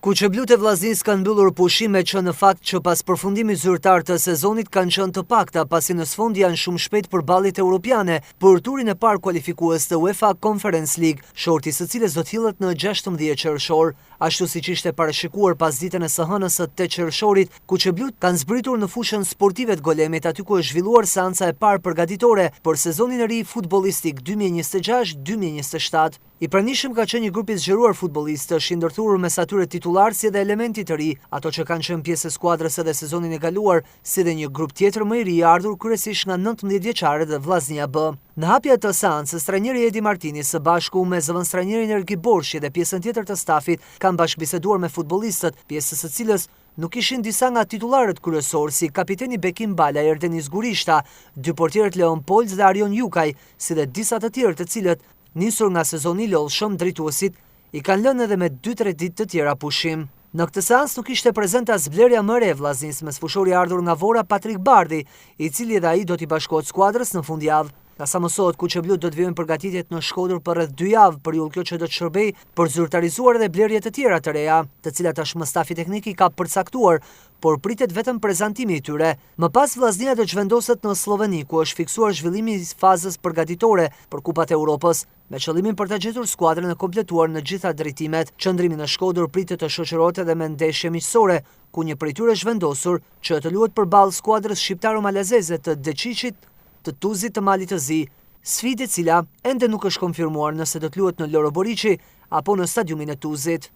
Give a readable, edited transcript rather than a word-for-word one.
Kuqeblut e Vllaznisë kanë mbyllur pushime që në fakt që pas përfundimit zyrtar të sezonit kanë qenë të pakta, pasi në sfond janë shumë shpejt për ballit europiane për turin e parë kualifikues të UEFA Conference League, shorti së cilës do të hidhet në 16 qershor. Ashtu siç ishte parashikuar pas ditën e së hënës së 8 qershorit, kuqeblut kanë zbritur në fushën sportive të Golemit, aty ku është zhvilluar seanca e parë përgatitore për sezonin e ri futbollistik 2026-2027. I pranishëm ka qenë një grup i zgjeruar futbollistësh i ndërthurur mes atyre titular si dhe elementit të ri, ato që kanë qenë pjesë e skuadrës edhe sezonin e kaluar, si dhe një grup tjetër më i ri ardhur kryesisht nga 19 vjeçarët e Vllaznia B. Në hapja të seancës, trajneri Edi Martini së bashku me zëvendëstrajnerin Ergi Borshi dhe pjesën tjetër të stafit kanë bashkëbiseduar me futbollistët, pjesës së cilës nuk ishin disa nga titularët kryesor si kapiteni Bekim Bala, Erdenis Gurishta, dy portierët Leon Polc dhe Arion Jukaj, si dhe disa të tjerë të cilët nisur nga sezoni i lollshëm, drejtuesit i kanë lënë edhe me 2-3 ditë të tjera pushim. Në këtë seancë nuk ishte prezente as vlerja më e re e Vllaznisë me fushori ardhur nga Vora Patrik Bardhi, i cili edhe ai do t'i bashkohet skuadrës në fundjavë. Nga sa mësohet, kuqeblut do të vijnë përgatitjet në Shkodër për rreth 2 javë, për ju kjo që do të shërbej për zyrtarizuar edhe blerje të tjera të reja, të cilat tashmë stafi teknik i ka përcaktuar, por pritet vetëm prezantimi i tyre. Më pas Vllaznia do të zhvendoset në Sloveni, ku është fiksuar zhvillimi i fazës përgatitore për Kupat e Europës, me qëllimin për të gjetur skuadrën e kompletuar në gjitha drejtimet. Qëndrimi në Shkodër pritet të shoqërohet edhe me ndeshje miqësore, ku një prej tyre është vendosur që të luhet përballë skuadrës shqiptaro-malezeze të Deqiqit të Tuzit të Malit të Zi, sfidë e cila ende nuk është konfirmuar nëse do të luhet në Loro Boriqi apo në stadiumin e Tuzit.